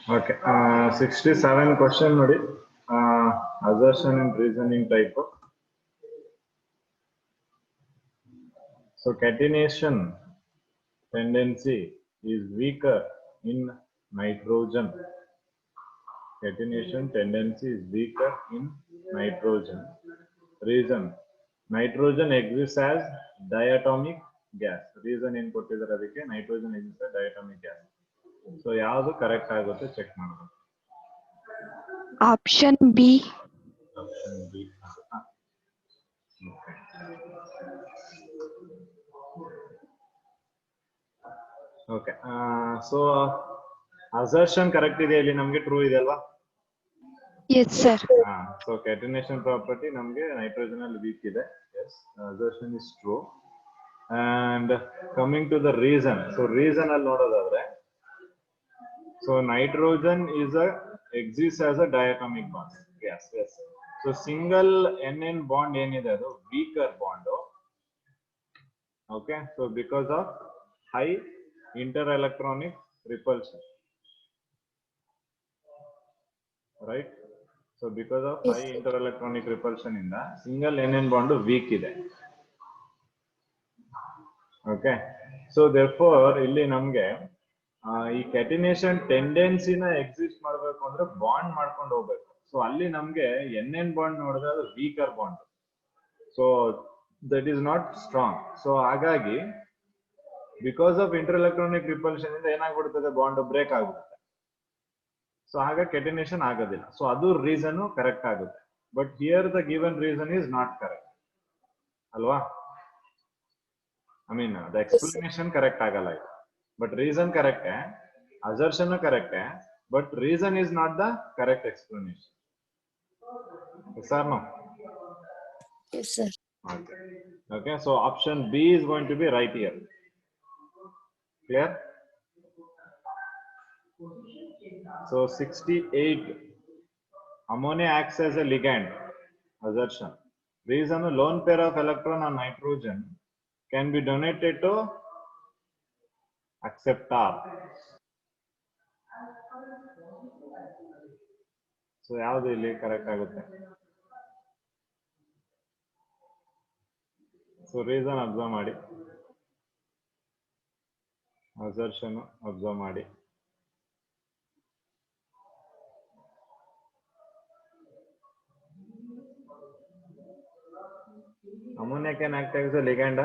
Okay. 67 question ನೋಡಿ. Assertion and reasoning type. So catenation tendency is weaker in nitrogen. Catenation tendency is weaker in nitrogen. Reason: nitrogen exists as diatomic gas. Reason in ಕೊಟ್ಟಿದ್ದಾರೆ ಅದಕ್ಕೆ nitrogen exists as diatomic gas. So ಯಾವುದು correct ಆಗುತ್ತೆ check ಮಾಡೋಣ. Option B. Option B. Okay. So assertion correct ಇದೆ ಇಲ್ಲಿ ನಮಗೆ true ಇದೆ ಅಲ್ವಾ? Yes, sir. So catenation property ನಮಗೆ nitrogen ಅಲ್ಲಿ weak ಇದೆ. Yes, assertion is true. And coming to the reason. So reason ಅಲ್ಲಿ ನೋಡೋದಾದ್ರೆ, so nitrogen exists as a diatomic bond. Yes. So single NN bond ಏನಿದೆ ಅದು weaker bond. Okay. So because of high interelectronic repulsion. Right. So because of high interelectronic repulsion in the single NN bond weak ಇದೆ. Okay. So therefore ಇಲ್ಲಿ ನಮ್ಗೆ ಈ catenation tendency ನ exist ಮಾಡಬೇಕು ಅಂದ್ರೆ bond ಮಾಡ್ಕೊಂಡು ಹೋಗ್ಬೇಕು. ಸೊ ಅಲ್ಲಿ ನಮ್ಗೆ NN ಬಾಂಡ್ ನೋಡಿದ್ರೆ ಅದು weaker bond. So that is not strong. So ಹಾಗಾಗಿ ಬಿಕಾಸ್ ಆಫ್ ಇಂಟರ್ಎಲೆಕ್ಟ್ರಾನಿಕ್ ರಿಪಲ್ಷನ್ ಇಂದ ಏನಾಗ್ಬಿಡ್ತದೆ, ಬಾಂಡ್ ಬ್ರೇಕ್ ಆಗ್ಬಿಡುತ್ತೆ. ಸೊ ಆಗ ಕೆಟಿನೇಷನ್ ಆಗೋದಿಲ್ಲ. ಸೊ ಅದು ರೀಸನ್ ಕರೆಕ್ಟ್ ಆಗುತ್ತೆ. But here the given reason is not correct ಅಲ್ವಾ? I mean the explanation correct ಆಗಲ್ಲ. But reason correct hai, assertion correct hai, but reason is not the correct explanation. Yes or no? Yes, sir. Okay. So option B is going to be right here. Clear? So 68, ammonia acts as a ligand. Assertion. Reason: a lone pair of electron on nitrogen can be donated to acceptor. So ಯಾವುದು ಇಲ್ಲಿ correct ಆಗುತ್ತೆ? So reason observe ಮಾಡಿ, assertion observe ಮಾಡಿ. Ammonia can act as a ligand.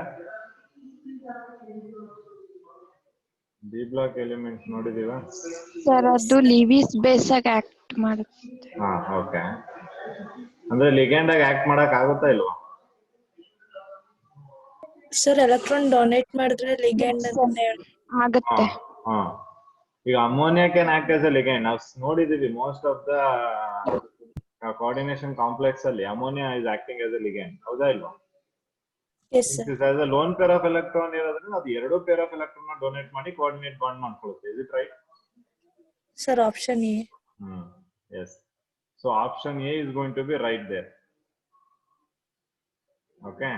D block elements ನೋಡಿದೀವ sir, ಅದು Lewis base ಆಗಿ act ಮಾಡುತ್ತೆ. Okay. ಅಂದ್ರೆ ಲಿಗ್ಯಾಂಡ್ ಆಗಿ ಆಕ್ಟ್ ಮಾಡಕ್ ಆಗುತ್ತಾ ಇಲ್ವಾ? ಸರ್, ಎಲೆಕ್ಟ್ರಾನ್ ಡೊನೇಟ್ ಮಾಡಿದ್ರೆ ಲಿಗ್ಯಾಂಡ್ ಅಂತ ಆಗುತ್ತೆ. ಈಗ ammonia can act as a ligand ನಾವು ನೋಡಿದೀವಿ. Most of the coordination complex ಅಲ್ಲಿ ammonia is acting as a ligand, ಹೌದಾ ಇಲ್ವಾ? Yes, sir. As a lone pair of electron ಇರೋದ್ರಿಂದ ಅದು ಎರಡು ಪೇರ್ ಆಫ್ ಎಲೆಕ್ಟ್ರಾನ್ ಡೊನೇಟ್ ಮಾಡಿ ಕೋಆರ್ಡಿನೇಟ್ ಬಾಂಡ್ ಮಾಡ್ಕೊಳ್ಳುತ್ತೆ. Is it right? Sir, option A. Yes. So option A is going to be right there. Okay.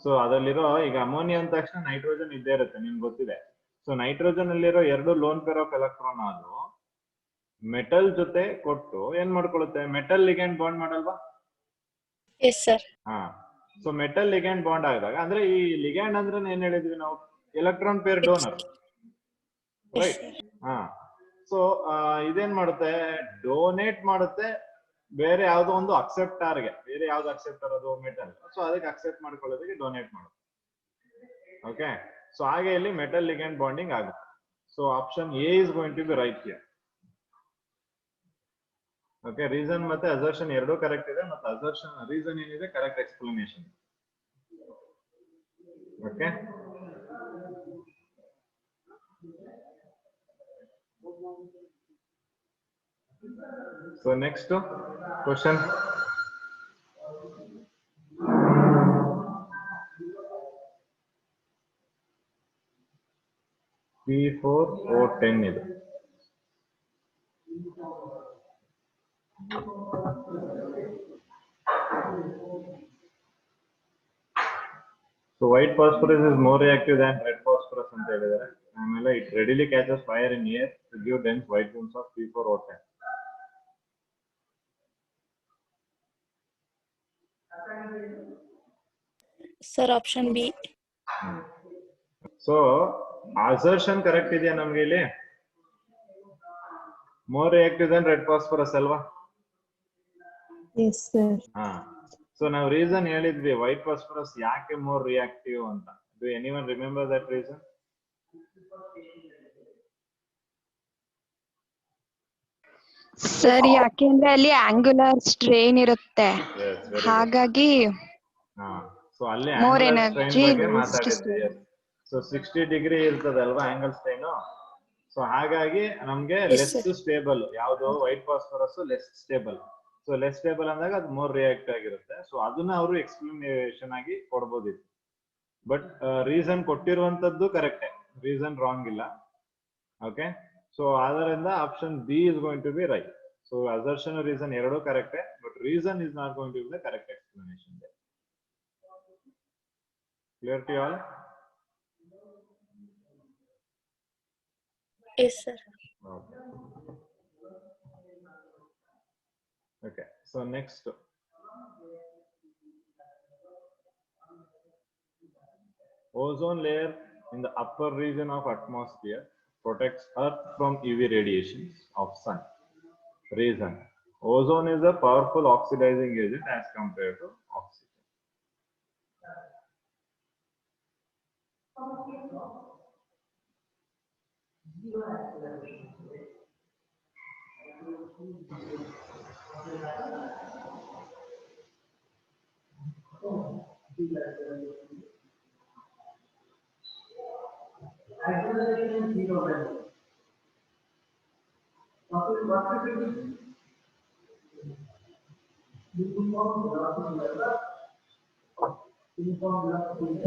So ಅದರಲ್ಲಿರೋ ಈಗ ammonia ಅಂದ ತಕ್ಷಣ nitrogen ಇದ್ದೇ ಇರುತ್ತೆ, ನಿಮ್ಗೆ ಗೊತ್ತಿದೆ. ಸೊ ನೈಟ್ರೋಜನ್ ಅಲ್ಲಿರೋ ಎರಡು ಲೋನ್ ಪೇರ್ ಆಫ್ ಎಲೆಕ್ಟ್ರಾನ್ ಅದು ಮೆಟಲ್ ಜೊತೆ ಕೊಟ್ಟು ಏನ್ ಮಾಡ್ಕೊಳ್ಳುತ್ತೆ? ಮೆಟಲ್ ಲಿಗ್ಯಾಂಡ್ ಬಾಂಡ್ ಮಾಡಲ್ವಾ? Yes, sir. So metal ligand bond ಆದಾಗ, ಅಂದ್ರೆ ಈ ಲಿಗ್ಯಾಂಡ್ ಅಂದ್ರೆ ಏನ್ ಹೇಳಿದ್ವಿ ನಾವು? Electron pair donor, right? So ಇದೇನ್ ಮಾಡುತ್ತೆ? ಡೊನೇಟ್ ಮಾಡುತ್ತೆ ಬೇರೆ ಯಾವ್ದೋ ಒಂದು ಅಕ್ಸೆಪ್ಟಾರ್ಗೆ. ಬೇರೆ ಯಾವ್ದು ಅಕ್ಸೆಪ್ಟರ್? ಅದು ಮೆಟಲ್. ಸೊ ಅದಕ್ಕೆ ಅಕ್ಸೆಪ್ಟ್ ಮಾಡ್ಕೊಳ್ಳೋದಕ್ಕೆ ಡೊನೇಟ್ ಮಾಡುತ್ತೆ. ಓಕೆ. ಸೊ ಹಾಗೆ ಇಲ್ಲಿ ಮೆಟಲ್ ಲಿಗ್ಯಾಂಡ್ ಬಾಂಡಿಂಗ್ ಆಗುತ್ತೆ. So option A is going to be right here. Okay. Reason ಮತ್ತೆ ಅಸರ್ಷನ್ ಎರಡೂ ಕರೆಕ್ಟ್ ಇದೆ. ಮತ್ತೆ ಅಸರ್ಷನ್ ರೀಸನ್ ಏನಿದೆ correct explanation. Okay. So next question. P4O10 ಇದು. So white phosphorus is more reactive than red phosphorus ಅಂತ ಹೇಳಿದ್ದಾರೆ. ಆಮೇಲೆ it readily catches fire in air to give dense white fumes of P4O10. Sir, option B. So assertion correct ಇದೆಯಾ ನಮ್ಗೆ ಇಲ್ಲಿ? More reactive than red phosphorus ಅಲ್ವಾ? Yes, sir. ಹಾ. So ನಾವು reason ಹೇಳಿದ್ವಿ white phosphorus ಯಾಕೆ more reactive ಅಂತ. Do anyone remember that reason? Sir ಯಾಕೆಂದ್ರೆ ಅಲ್ಲಿ ಆಂಗ್ಯುಲರ್ ಸ್ಟ್ರೈನ್ ಇರುತ್ತೆ, Yes, very good. ಹಾಗಾಗಿ ಹಾ. ಸೊ ಅಲ್ಲಿ More angular strain energy ಬಗ್ಗೆ used ಮಾತಾಡಿದ್ವಿ. ಸೊ 60 ಡಿಗ್ರಿ ಇರ್ತದಲ್ವಾ ಆಂಗಲ್ ಸ್ಟ್ರೈನ್. ಸೊ ಹಾಗಾಗಿ ನಮ್ಗೆ Yes, ಲೆಸ್ sir. ಸ್ಟೇಬಲ್ ಯಾವ್ದು white phosphorus less stable. So less stable ಅಂದಾಗ ಅದು ಮೋರ್ ರಿಯಾಕ್ಟಿವ್ ಆಗಿರುತ್ತೆ. ಸೊ ಅದನ್ನ ಅವರು ಎಕ್ಸ್ಪ್ಲನೇಷನ್ ಆಗಿ ಕೊಡ್ಬೋದಿತ್ತು. ಬಟ್ ರೀಸನ್ ಕೊಟ್ಟಿರುವಂತದ್ದು ಕರೆಕ್ಟೇ, ರೀಸನ್ ರಾಂಗ್ ಇಲ್ಲ. ಓಕೆ, ಸೊ ಆದ್ದರಿಂದ option B is going to be right. So assertion reason ಎರಡೂ ಕರೆಕ್ಟೇ, but reason is not going to be the correct explanation. Clear to you all? Yes, sir. Okay. Okay, so next. Ozone layer in the upper region of atmosphere protects Earth from UV radiations of sun. Reason: ozone is a powerful oxidizing agent as compared to oxygen.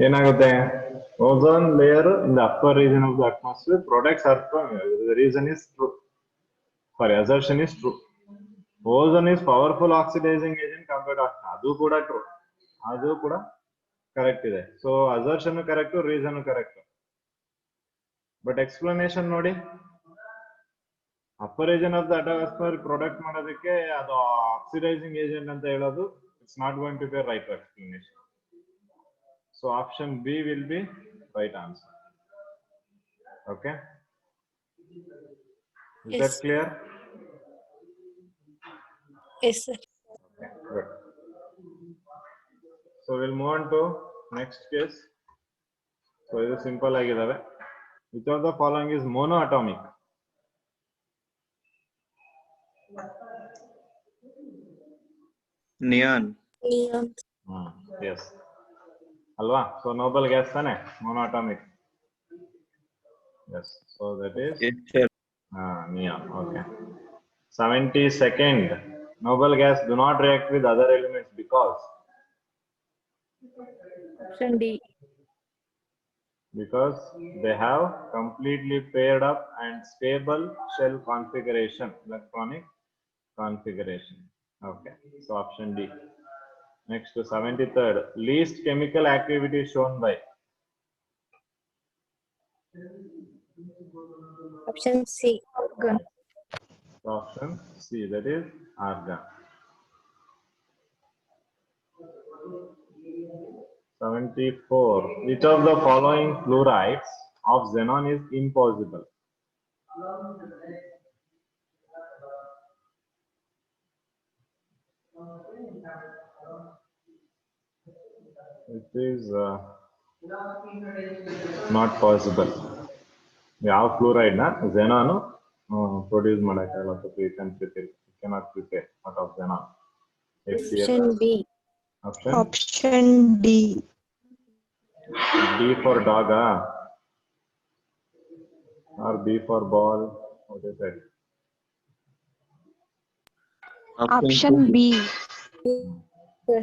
ಏನಾಗುತ್ತೆ? ozone layer in the upper region of the atmosphere protects Earth from, the reason is true, sorry, assertion is true. Ozone is powerful oxidizing agent compared to, ಅದು ಕೂಡ true, ಅದು ಕೂಡ correct ಇದೆ. So assertion correct, reason correct, but explanation ನೋಡಿ. Upper region of the atmosphere protect ಮಾಡೋದಕ್ಕೆ ಅದು oxidising agent ಅಂತ ಹೇಳೋದು, it's not going to be right explanation. So option B will be right answer. Okay, is Yes. that clear? Yes, sir. Okay, good. So we'll move on to next case. So it is simple agidave. Which of the following is monoatomic? Neon. Neon. Yes. Alva. So noble gas tane monoatomic. Yes. So that is Yes, sir. neon. Okay. 72nd. Noble gas do not react with other elements because Option D. Because they have completely paired up and stable shell configuration, electronic configuration. Okay, so option D. Next to 73rd, least chemical activity shown by. Option C. Argon. Option C, that is argon. 74. Which of the following fluorides of xenon is impossible? It is not possible. ಯಾವ fluoride ನ xenon produce ಮಾಡಕ್ಕಾಗಲ್ಲ, so you can prepare, you cannot prepare out of xenon. Option B. Option D. D for dog, or B for ball? What is that? Option B. Sir.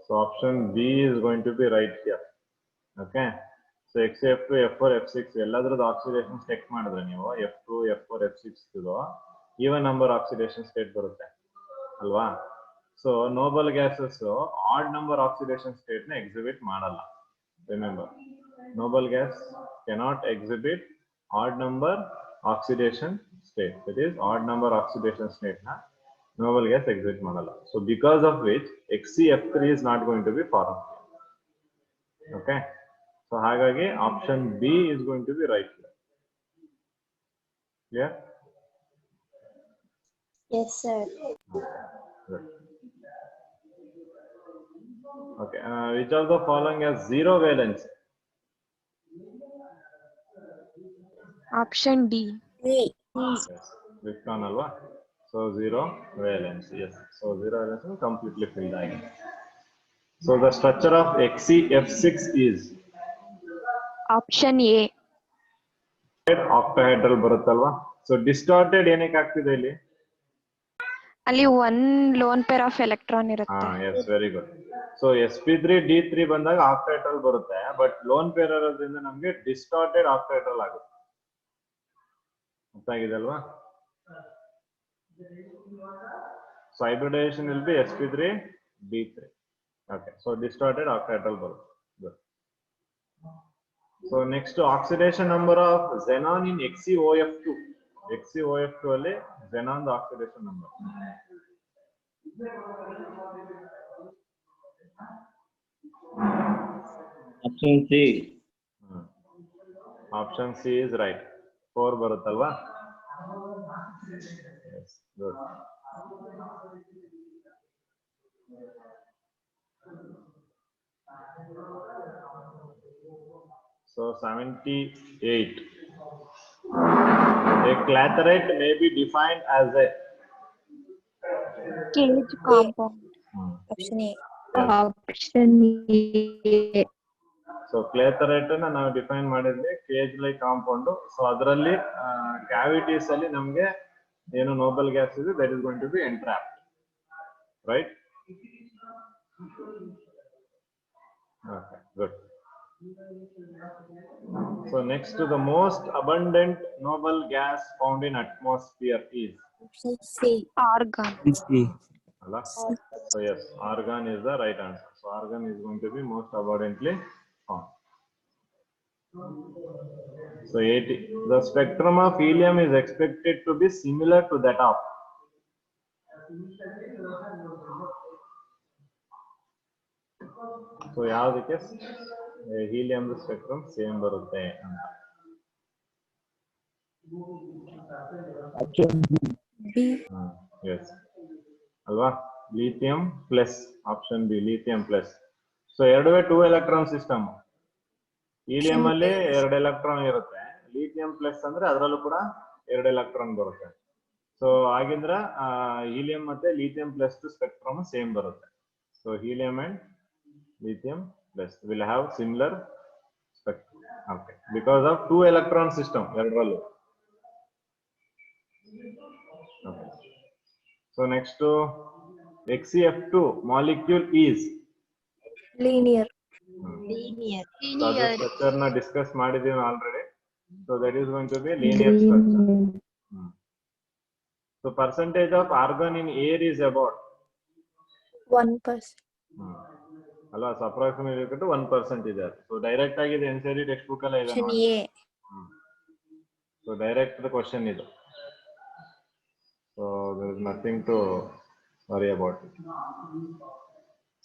So option B is going to be right here. Okay. So F2, F4, F6 ಎಲ್ಲದರದ್ದು oxidation check ಮಾಡಿದ್ರೆ ನೀವು F2, F4, F6 ಇದು even number oxidation state ಬರುತ್ತೆ ಅಲ್ವಾ? So noble gases odd number oxidation state na exhibit ಮಾಡಲ್ಲ. Remember, noble gas cannot exhibit odd number oxidation state. That is, odd number oxidation state na noble gas exhibit ಮಾಡಲ್ಲ. So because of which HCF3 is not going to be formed. Okay. So ಹಾಗಾಗಿ option B is going to be right here. Yeah. Yes, sir. Good. Okay. Which of the following has zero valence? Option D. Yes. Which one, alwa? So zero valence. Yes. So zero valence is completely filled again. So the structure of HCF6 is Option A. octahedral ಬರುತ್ತಲ್ವಾ? So distorted ಏನಕ್ಕೆ ಆಗ್ತಿದೆ ಇಲ್ಲಿ? ಅಲ್ಲಿ one lone pair of electron ಇರುತ್ತೆ. Yes, very good. So sp3 d3 ಬಂದಾಗ octahedral ಬರುತ್ತೆ, but lone pair ಇರೋದ್ರಿಂದ ನಮಗೆ distorted octahedral ಆಗುತ್ತೆ. ಗೊತ್ತಾಗಿದೆ ಅಲ್ವಾ? So hybridization will be sp3 d3. Okay, so distorted octahedral ಬರುತ್ತೆ. Good. So next, oxidation number of xenon in XeOF2. XeOF2 ಅಲ್ಲಿ xenon the oxidation number. Option C. Option C is right. 4 ಬರುತ್ತಲ್ವಾ? Yes, good. So 78. A clathrate may be defined as a Cage compound. Option A. Option A. So clathrate na ನಾವು define ಮಾಡಿದ್ವಿ cage like compound. So ಅದರಲ್ಲಿ cavities ಅಲ್ಲಿ ನಮಗೆ ಏನು noble gas ಇದೆ that is going to be entrapped, right? Okay, good. So next, the most abundant noble gas found in atmosphere is Option C. Argon. Allah? So yes, argon is the right answer. So argon is going to be most abundantly found. So 80. The spectrum of helium is expected to be similar to that of so ಯಾವುದಕ್ಕೆ helium spectrum same ಬರುತ್ತೆ ಅಂತ? Option B. Yes ಅಲ್ವಾ? Lithium plus. Option B, lithium plus. So ಎರಡುವೇ 2 electron system. Helium ಅಲ್ಲಿ 2 electron ಇರುತ್ತೆ, lithium plus ಅಂದ್ರೆ ಅದರಲ್ಲೂ ಕೂಡ 2 ಎಲೆಕ್ಟ್ರಾನ್ ಬರುತ್ತೆ. ಸೊ ಹಾಗಿಂದ್ರ ಹೀಲಿಯಂ ಮತ್ತೆ ಲಿಥಿಯಂ ಪ್ಲಸ್ ಸ್ಪೆಕ್ಟ್ರಮ್ ಸೇಮ್ ಬರುತ್ತೆ. So helium and lithium plus will have similar spectrum. Okay, because of 2 electron system ಎರಡರಲ್ಲೂ. Okay. So next to HCF2 molecule is Linear. So the structure na discuss ಮಾಡಿದೀವಿ already. So that is going to be linear structure. So percentage of argon in air is about 1%. ಅಲ್ವಾ? So approximate 1% ಇದೆ. So direct ಆಗಿದೆ NCERT text book ಅಲ್ಲೇ ಇದೆ. Option A. So direct question ಇದು. So there is nothing to worry about.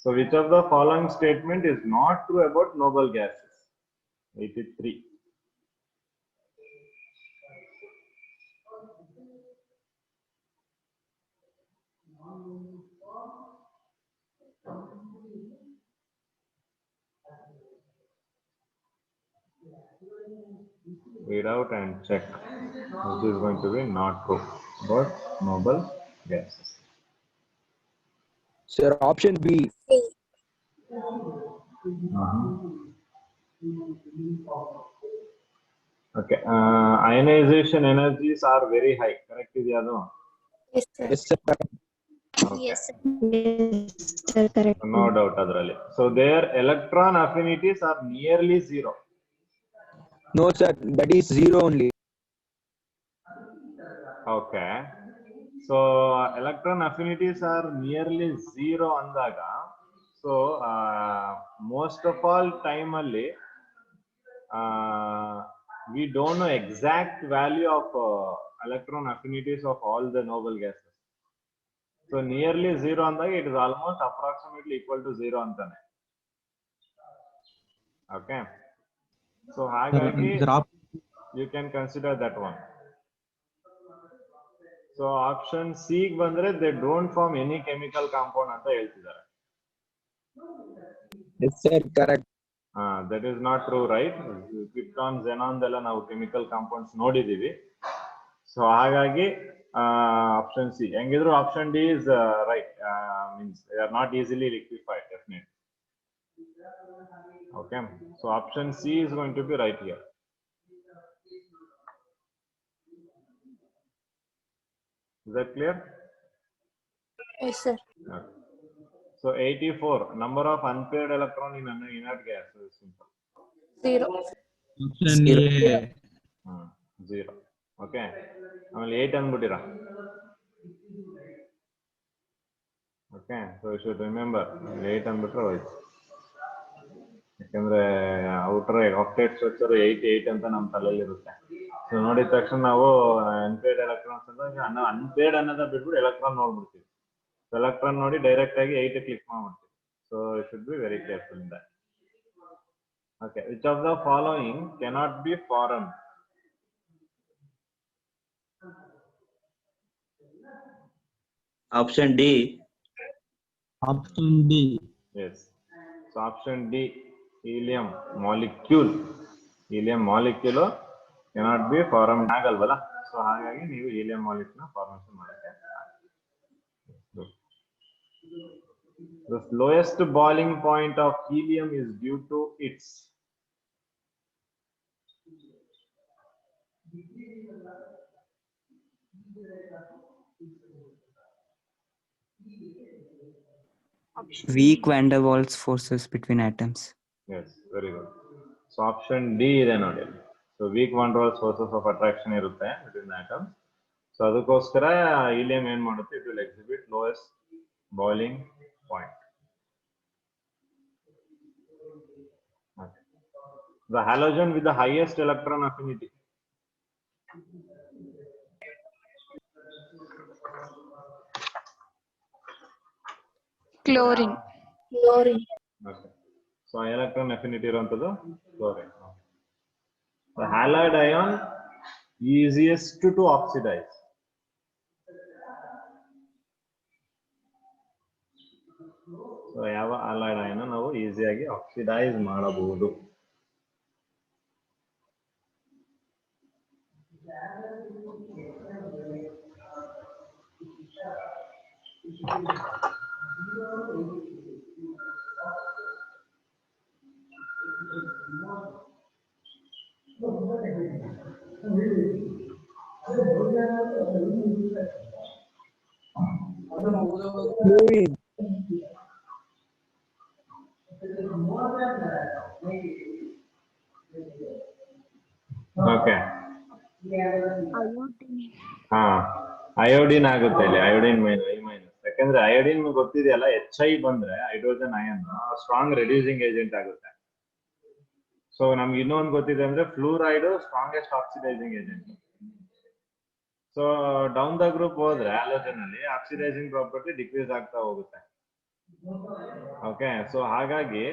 So which of the following statement is not true about noble gases? 83. Read out and check. This is going to be not true about noble gases. Sir, option B. Okay. Ionization energies are very high. Correct? Is that no? Yes, sir. Yes, sir. Okay. Yes, sir. Yes, sir, correct. No doubt adralli. So their electron affinities are nearly 0. No, sir. That is 0 only. Okay. So electron affinities are nearly zero andaga. So most of all time alli we don't know exact value of electron affinities of all the noble gases. So nearly zero andaga it is almost approximately equal to zero antane. Okay. So hagagi you can consider that one. So option C bandre they don't form any chemical compound anta heltidare. Yes, sir. Correct. That is not true, right? Krypton, xenon della ನಾವು chemical compounds ನೋಡಿದೀವಿ. So ಹಾಗಾಗಿ option C. ಹೆಂಗಿದ್ರು option D is right. Means they are not easily liquefied, definitely. Okay. So option C is going to be right here. Is that clear? Yes, sir. Okay. So 84, number of unpaired electron in an inert gas is simple. 0. Option A. 0. Okay. ಆಮೇಲೆ 8 ಅಂದ್ಬಿಟ್ಟಿರಾ. Okay, so you should remember 8 ಅಂದ್ಬಿಟ್ರೆ ಹೋಯ್ತು. ಯಾಕಂದ್ರೆ outer octet structure 8 ಅಂತ ನಮ್ಮ ತಲೆಯಲ್ಲಿ ಇರುತ್ತೆ. So ನೋಡಿದ ತಕ್ಷಣ ನಾವು ಅನ್ಪೇರ್ಡ್ ಎಲೆಕ್ಟ್ರಾನ್ಸ್ ಅಂದಾಗ ಅನ್ಪೇರ್ಡ್ ಅನ್ನೋದ ಬಿಟ್ಬಿಟ್ಟು ಎಲೆಕ್ಟ್ರಾನ್ ನೋಡ್ಬಿಡ್ತೀವಿ. ಎಲೆಕ್ಟ್ರಾನ್ ನೋಡಿ ಡೈರೆಕ್ಟ್ ಆಗಿ 8 ಕ್ಲಿಕ್ ಮಾಡ್ಬಿಡ್ತೀವಿ. So you should be very careful in that. Okay, which of the following cannot be formed? Option D. Option D. Yes. So option D, helium molecule. Helium molecule cannot be formed ಆಗಲ್ವಲ್ಲ. ಸೊ ಹಾಗಾಗಿ ನೀವು helium molecule formation ಮಾಡಕ್ಕೆ. The lowest boiling point of helium is due to its Weak van der Waals forces between atoms. Yes, very good. So option D ಇದೆ ನೋಡಿ. So weak van der Waals forces of attraction ಇರುತ್ತೆ between atoms. So ಅದಕ್ಕೋಸ್ಕರ helium ಏನ್ ಮಾಡುತ್ತೆ, it will exhibit lowest boiling point. Okay. The halogen with the highest electron affinity. Chlorine. Chlorine. Okay. So electron affinity ಇರುವಂತದ್ದು chlorine. The halide ion easiest to oxidize. So ಯಾವ halide ion ನಾವು ಈಸಿಯಾಗಿ oxidise ಮಾಡಬಹುದು? Fluorine. Okay. Iodine ಆಗುತ್ತೆ ಇಲ್ಲಿ, iodine minus. ಯಾಕಂದ್ರೆ iodine ಗೊತ್ತಿದೆಯಲ್ಲ, HI ಬಂದ್ರೆ hydrogen ion strong reducing agent ಆಗುತ್ತೆ. ಸೊ ನಮ್ಗೆ ಇನ್ನೊಂದು ಗೊತ್ತಿದೆ ಅಂದ್ರೆ fluoride strongest oxidising agent. So down the group ಹೋದ್ರೆ ಹ್ಯಾಲೋಜನ್ ಅಲ್ಲಿ ಆಕ್ಸಿಡೈಸಿಂಗ್ ಪ್ರಾಪರ್ಟಿ ಡಿಕ್ರೀಸ್ ಆಗ್ತಾ ಹೋಗುತ್ತೆ. ಓಕೆ, ಸೊ ಹಾಗಾಗಿ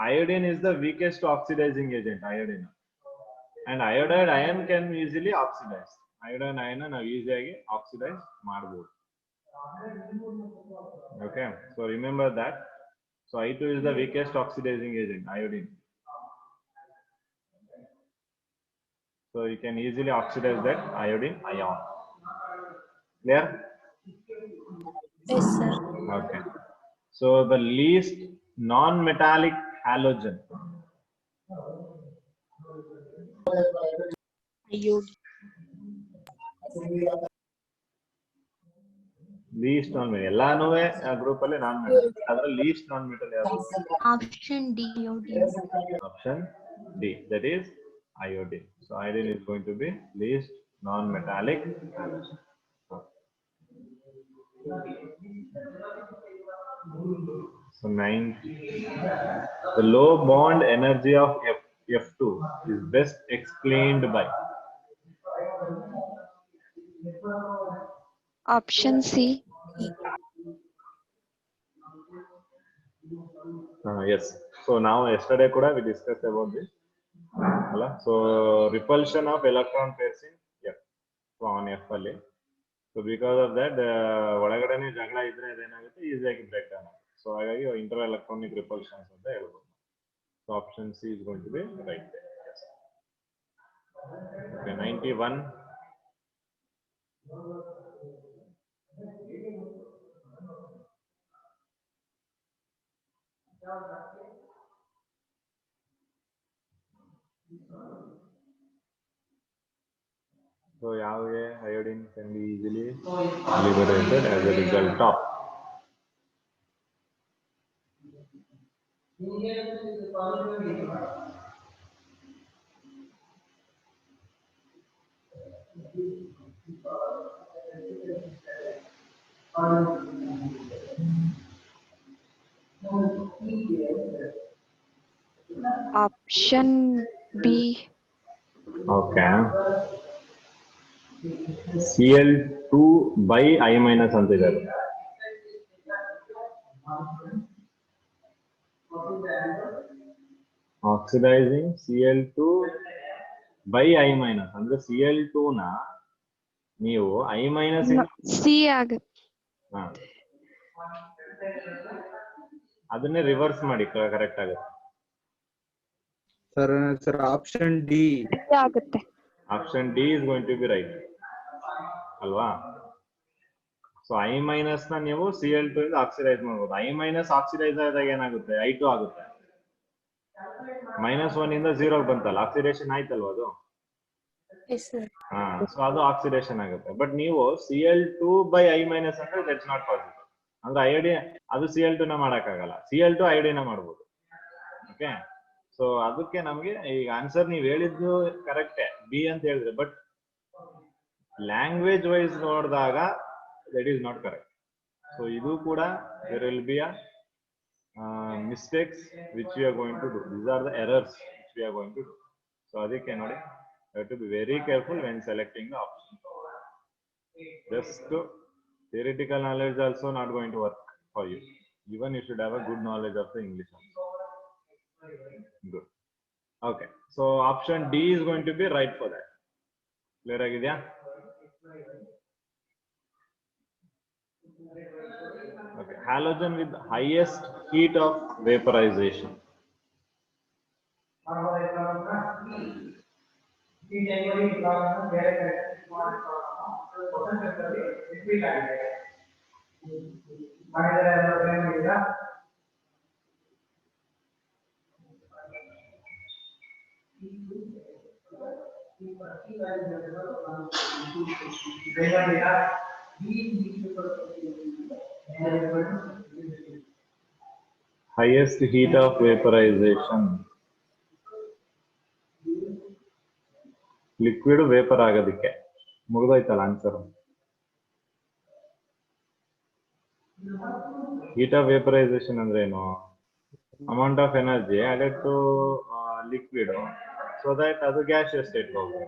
iodine is the weakest oxidising agent, iodine. And iodide ion can easily oxidise. Iodine ion ನಾವು ಈಸಿಯಾಗಿ ಆಕ್ಸಿಡೈಸ್ ಮಾಡಬಹುದು. Okay, so remember that. So I2 is the weakest oxidizing agent, iodine. So you can easily oxidize that iodine ion. Clear? Yes, sir. Okay. So the least non-metallic halogen. Least non-metal. ಎಲ್ಲಾನು group ಅಲ್ಲಿ non metal. ಅದರ list non metal ಯಾವುದು? Option D, iodine. Option D. That is iodine. So iodine is going to be least non-metallic halogen. So 9. The low bond energy of F2 is best explained by. Option C. Yes. So now yesterday kuda we discussed about this. So repulsion of electron pairs in F. So on F ಅಲ್ಲಿ. So because of that, ಒಳಗಡೆನೆ ಜಗಳ ಇದ್ರೆ ಅದೇನಾಗುತ್ತೆ ಈಸಿಯಾಗಿ break down ಆಗುತ್ತೆ. So ಹಾಗಾಗಿ inter electronic repulsions ಅಂತ ಹೇಳ್ಬೋದು. So option C is going to be right there. Yes. Okay, 91. So ಯಾವುದೇ iodine can be easily liberated as a result of Option B. Okay. Cl2 by I minus ಅಂತಿದ್ದಾರೆ. Oxidizing Cl2 by I minus ಅಂದ್ರೆ Cl2 ನ ನೀವು I minus C ಆಗುತ್ತೆ. ಅದನ್ನೇ reverse ಮಾಡಿ correct ಆಗುತ್ತೆ. Sir option D ಆಗುತ್ತೆ. Option D is going to be right ಅಲ್ವಾ? ಸೊ I minus ನ ನೀವು Cl2 ಇಂದ ಆಕ್ಸಿಡೈಸ್ ಮಾಡಬಹುದು. I minus ಆಕ್ಸಿಡೈಸ್ ಆದಾಗ ಏನಾಗುತ್ತೆ? I2 ಆಗುತ್ತೆ. -1 ಇಂದ 0 ಬಂತಲ್ಲ, ಆಕ್ಸಿಡೇಷನ್ ಆಯ್ತಲ್ವಾ ಅದು? ಸೊ ಅದು ಆಕ್ಸಿಡೇಷನ್ ಆಗುತ್ತೆ. ಬಟ್ ನೀವು Cl2 by I minus ಅಂದ್ರೆ ದಟ್ಸ್ ನಾಟ್ ಪಾಸಿಬಲ್. ಅಂದ್ರೆ ಐಡಿನ್ ಅದು Cl2 ನ ಮಾಡಕ್ಕಾಗಲ್ಲ, Cl2 ಐಡಿನ್ ಮಾಡ್ಬೋದು. ಓಕೆ, ಸೊ ಅದಕ್ಕೆ ನಮ್ಗೆ ಈಗ ಆನ್ಸರ್ ನೀವ್ ಹೇಳಿದ್ದು ಕರೆಕ್ಟೇ, ಬಿ ಅಂತ ಹೇಳಿದ್ರೆ, ಬಟ್ ಲ್ಯಾಂಗ್ವೇಜ್ ವೈಸ್ ನೋಡಿದಾಗ that is not correct. So ಇದು ಕೂಡ there will be a mistakes which we are going to do. These are the errors which we are going to do. So adike nodi, you have to be very careful when selecting the option. Just theoretical knowledge also not going to work for you. Even you should have a good knowledge of the English also. Good. Okay, so option D is going to be right for that. Clear agidya? Okay, halogen with highest heat of vaporization. Highest heat of vaporization. Liquid vapor ಆಗೋದಕ್ಕೆ ಮುಗಿದೋಯ್ತಲ್ಲ answer. Heat of vaporization ಅಂದ್ರೆ ಏನು? Amount of energy added to liquid so that ಅದು gaseous state ಹೋಗುತ್ತೆ.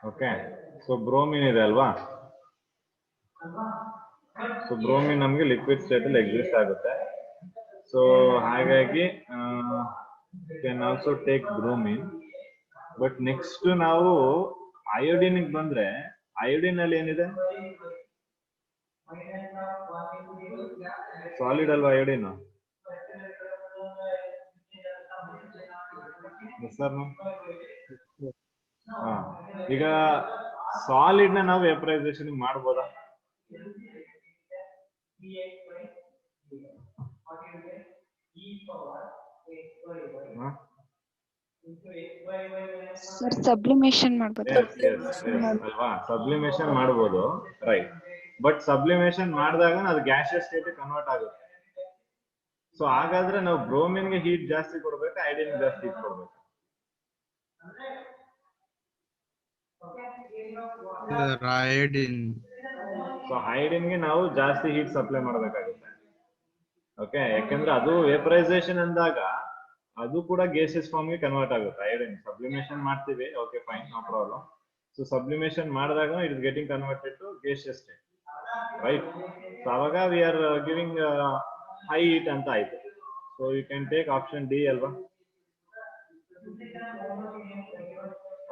Okay, so bromine ಇದೆ ಅಲ್ವಾ? So bromine ನಮ್ಗೆ liquid state ಅಲ್ಲಿ exist ಆಗುತ್ತೆ. ಸೊ ಹಾಗಾಗಿ can also take bromine. But next ನಾವು ಅಯೋಡಿನ್ ಬಂದ್ರೆ, ಅಯೋಡಿನ್ ಅಲ್ಲಿ ಏನಿದೆ? ಸಾಲಿಡ್ ಅಲ್ವಾ ಅಯೋಡಿನ್? ಈಗ ಸಾಲಿಡ್ ನ ನಾವು ವೇಪರೈಸೇಷನ್ ಮಾಡ್ಬೋದಾ? ಸರ್ ಸಬ್ಲಿಮೇಷನ್ ಮಾಡ್ಬೋದು ಅಲ್ವಾ? ಸಬ್ಲಿಮೇಷನ್ ಮಾಡ್ಬೋದು, ರೈಟ್. ಬಟ್ ಸಬ್ಲಿಮೇಷನ್ ಮಾಡಿದಾಗ ಅದು ಗ್ಯಾಸಿಯಸ್ ಸ್ಟೇಟ್ ಕನ್ವರ್ಟ್ ಆಗುತ್ತೆ. ಸೊ ಹಾಗಾದ್ರೆ ನಾವು ಬ್ರೋಮಿನ್ಗೆ ಹೀಟ್ ಜಾಸ್ತಿ ಕೊಡ್ಬೇಕು, ಐಡಿನ್ ಜಾಸ್ತಿ ಹೀಟ್ ಕೊಡ್ಬೇಕು. iodine. ಸೊ ಐಡಿನ್ಗೆ ನಾವು ಜಾಸ್ತಿ ಹೀಟ್ ಸಪ್ಲೈ ಮಾಡಬೇಕಾಗುತ್ತೆ. ಓಕೆ, ಯಾಕಂದ್ರೆ ಅದು ವೇಪರೈಸೇಷನ್ ಅಂದಾಗ ಅದು ಕೂಡ ಗೇಸಿಯಸ್ ಫಾರ್ಮ್ ಗೆ ಕನ್ವರ್ಟ್ ಆಗುತ್ತೆ. ಐಡಿನ್ ಸಬ್ಲಿಮೇಷನ್ ಮಾಡ್ತೀವಿ, okay fine, no problem. So sublimation ಮಾಡಿದಾಗ it is getting converted to gaseous state, right? So ಅವಾಗ we are giving high heat ಅಂತ ಆಯ್ತು. So you can take option D ಅಲ್ವಾ?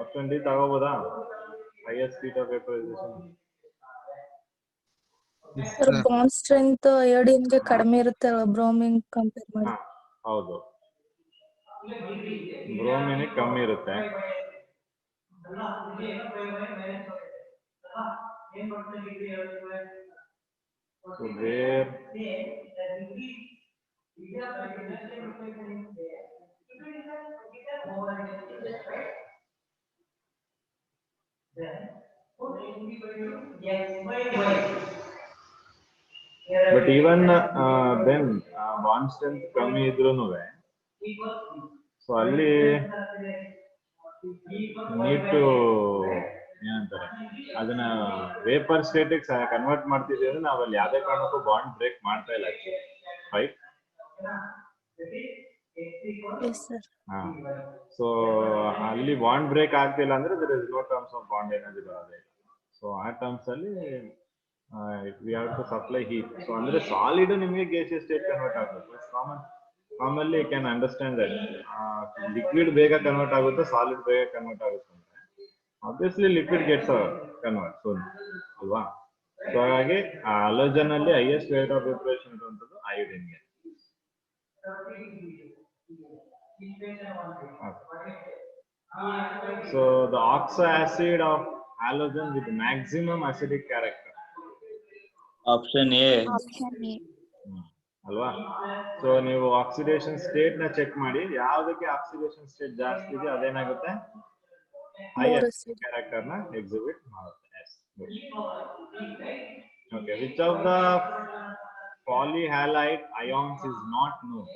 Option D ತಗೋಬೋದಾ? Highest heat of vaporisation. Sir bond strength iodine ಗೆ ಕಡಿಮೆ ಇರುತ್ತೆ bromine compare ಮಾಡಿ. ಹೌದು, ಬ್ರೋಮಿನ್ ಕಮ್ಮಿ ಇರುತ್ತೆ. So there but even then bond strength ಕಮ್ಮಿ ಇದ್ರೂನುವೆ ಸೊ ಅಲ್ಲಿ ನೀಡ್ ಟು ಏನಂತಾರೆ ಅದನ್ನ ವೇಪರ್ ಸ್ಟೇಟಿಗೆ ಕನ್ವರ್ಟ್ ಮಾಡ್ತಿದ್ದೀವಿ ಅಂದ್ರೆ ನಾವಲ್ಲಿ ಯಾವುದೇ ಕಾರಣಕ್ಕೂ ಬಾಂಡ್ ಬ್ರೇಕ್ ಮಾಡ್ತಾ ಇಲ್ಲ, ರೈಟ್? ಸೊ ಅಲ್ಲಿ ಬಾಂಡ್ ಬ್ರೇಕ್ ಆಗ್ತಿಲ್ಲ ಅಂದ್ರೆ there is no terms of bond energy ಬರೋದೇ ಇಲ್ಲ. ಸೊ ಆ ಟರ್ಮ್ಸ್ ಅಲ್ಲಿ we have to supply heat. ಸೊ ಅಂದ್ರೆ ಸಾಲಿಡ್ ನಿಮಗೆ gaseous state ಕನ್ವರ್ಟ್ ಆಗುತ್ತೆ. Commonly you can understand that liquid ಬೇಗ ಕನ್ವರ್ಟ್ ಆಗುತ್ತೆ, ಸಾಲಿಡ್ ಬೇಗ ಕನ್ವರ್ಟ್ ಆಗುತ್ತೆ ಅಂದ್ರೆ obviously liquid gets convert soon ಅಲ್ವಾ? ಸೊ ಹಾಗಾಗಿ ಆ ಹಲೋಜನ್ ಅಲ್ಲಿ ಹೈಯೆಸ್ಟ್ ರೇಟ್ ಆಫ್ ವೇಪರೇಷನ್ ಇರುವಂತದ್ದು ಅಯೋಡಿನ್ಗೆ. So the oxoacid of halogen with maximum acidic character. Option A. Option A. ಅಲ್ವಾ? ಸೊ ನೀವು ಆಕ್ಸಿಡೇಷನ್ ಸ್ಟೇಟ್ ನ ಚೆಕ್ ಮಾಡಿ, ಯಾವ್ದಕ್ಕೆ ಆಕ್ಸಿಡೇಷನ್ ಸ್ಟೇಟ್ ಜಾಸ್ತಿ ಇದೆ ಅದೇನಾಗುತ್ತೆ, ಹೈ ಅಸಿಡಿಕ್ ಕ್ಯಾರೆಕ್ಟರ್ ನ ಎಕ್ಸಿಬಿಟ್ ಮಾಡುತ್ತೆ. Okay, which of the polyhalite ions is not known?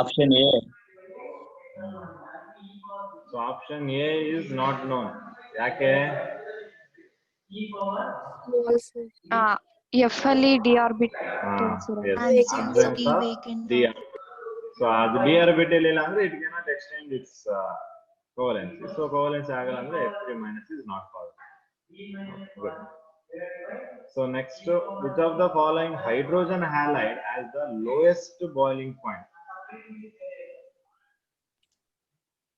Option A. So option A is not known. ಯಾಕೆ? ಎಫ್ ಅಲ್ಲಿ ಡಿ ಆರ್ಬಿಟ್ ಸೊ ಅದು ಡಿ ಆರ್ಬಿಟಲ್ ಇಲ್ಲ ಅಂದ್ರೆ it cannot extend it's ಕೋವಲೆನ್ಸಿ. So ಕೋವಲೆನ್ಸಿ ಆಗಲ್ಲ ಅಂದ್ರೆ F3- is not possible. Good. So next, which of the following hydrogen halide has the lowest boiling point?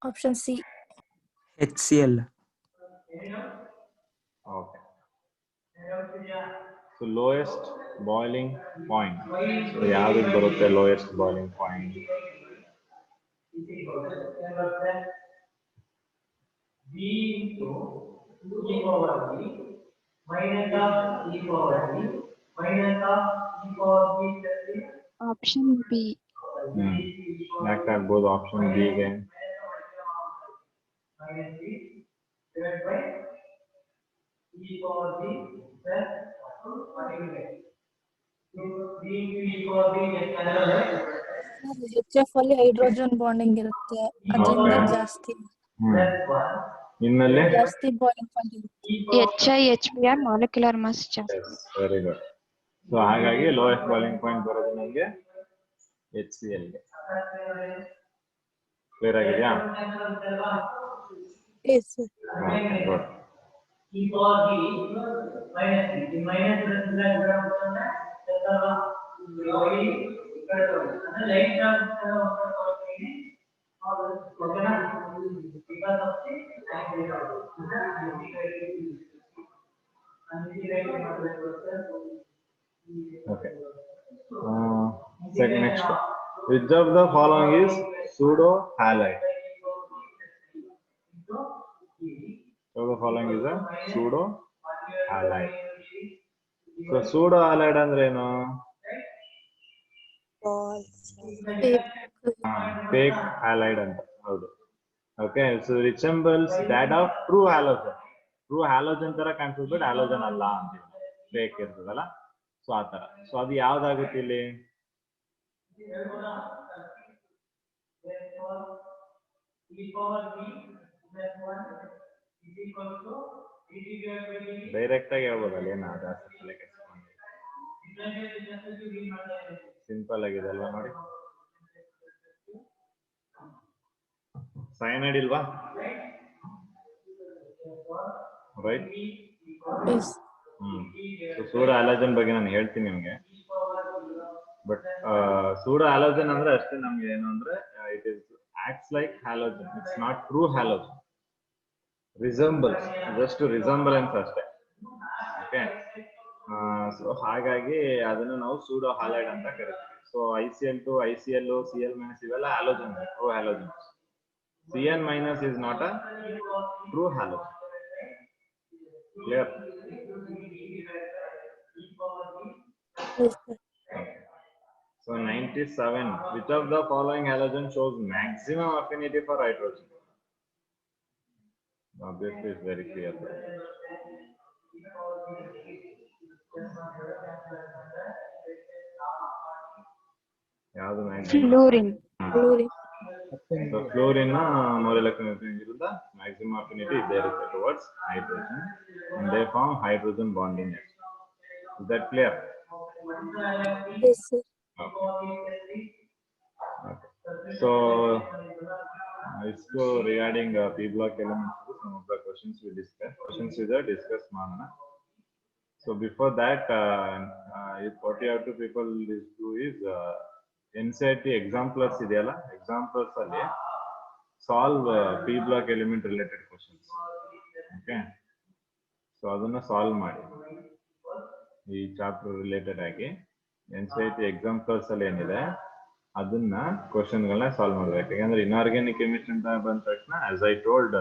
Option C. HCl. Okay. So lowest boiling point. So ಯಾವ್ದಕ್ಕೆ ಬರುತ್ತೆ lowest boiling point? Option B. ಯಾಕೆ ಆಗ್ಬೋದು option B ಗೆ? HF ಅಲ್ಲಿ hydrogen bonding ಇರುತ್ತೆ, ಅದರಿಂದ ಜಾಸ್ತಿ ಇನ್ನಲ್ಲಿ ಜಾಸ್ತಿ ಬಾಯ್ಲಿಂಗ್ ಪಾಯಿಂಟ್ ಇರುತ್ತೆ. HI/HBr ಮಾಲಿಕ್ಯುಲರ್ ಮಾಸ್ ಜಾಸ್ತಿ. Very good. ಸೊ ಹಾಗಾಗಿ ಲೋಯೆಸ್ಟ್ ಬಾಯ್ಲಿಂಗ್ ಪಾಯಿಂಟ್ ಬರೋದು ನಮಗೆ HCl ಗೆ. ಕ್ಲಿಯರ್ ಆಗಿದೆಯಾ? Yes sir. Good. Okay. Next, which of the following is pseudo halide? So the following is a pseudo halide. So pseudo halide ಅಂದ್ರೆ ಏನು? Fake halide ಅಂತ. ಹೌದು, Okay, so resembles that of true halogen. True halogen ತರ ಕಾಣಿಸ್ತದೆ, but halogen ಅಲ್ಲ ಅಂತೀವಿ, fake ಇರ್ತದಲ್ಲ, so ಆ ತರ. ಸೊ ಅದು ಯಾವ್ದಾಗುತ್ತೆ ಇಲ್ಲಿ? ಡೈರೆಕ್ಟ್ ಆಗಿ ಹೇಳ್ಬೋದಲ್ಲ, ಏನ ಜಾಸ್ತಿ ತಲೆ ಕೆಡಿಸ್ಕೊಂಡು. ಸಿಂಪಲ್ ಆಗಿದೆ ಅಲ್ವಾ ನೋಡಿ. ಸೈನೈಡ್ ಇಲ್ವಾ? ರೈಟ್. Yes. ಸೂಡೋ ಹ್ಯಾಲೋಜನ್ ಬಗ್ಗೆ ನಾನು ಹೇಳ್ತೀನಿ ನಿಮ್ಗೆ. ಬಟ್ ಸೂಡೋ ಹ್ಯಾಲೋಜನ್ ಅಂದ್ರೆ ಅಷ್ಟೇ, ನಮ್ಗೆ ಏನು ಅಂದ್ರೆ it is acts like halogen, it's not true halogen. Resembles, just resemblance ಅಷ್ಟೇ. ಓಕೆ, ಸೊ ಹಾಗಾಗಿ ಅದನ್ನ ನಾವು ಸೂಡೋ ಹ್ಯಾಲೈಡ್ ಅಂತ ಕರಿತೀವಿ. ಸೊ ICl2, ICl, Cl- ಇವೆಲ್ಲ halogen, true halogen. Cn- is not a true halogen. Clear? Yes, sir. So 97. Which of the following halogen shows maximum affinity for hydrogen? Obviously, it's very clear. ಯಾವುದು maximum? Fluorine. Fluorine. So fluorine molecular ವಿರುದ್ಧ maximum affinity ಇದೆ ಇರುತ್ತೆ towards hydrogen, and they form hydrogen bonding. Is that clear? Yes, sir. Okay. So इसको regarding P block elements, some of the questions we discussed. Questions is discuss ಮಾಡೋಣ. So before that, what you have to people do is NCERT examplers ಇದೆಯಲ್ಲ, examplers ಅಲ್ಲಿ solve P block element related questions. Okay, so ಅದನ್ನ solve ಮಾಡಿ ಈ chapter related ಆಗಿ. NCERT examplers ಅಲ್ಲಿ ಏನಿದೆ ಅದನ್ನ ಕ್ವಶನ್ ಗಳನ್ನ ಸಾಲ್ವ್ ಮಾಡ್ಬೇಕು. ಯಾಕಂದ್ರೆ ಇನ್ಆರ್ಗ್ಯಾನಿಕ್ ಕೆಮಿಸ್ಟ್ರಿ ಅಂತ ಬಂದ ತಕ್ಷಣ, ಆಸ್ ಐ ಟೋಲ್ಡ್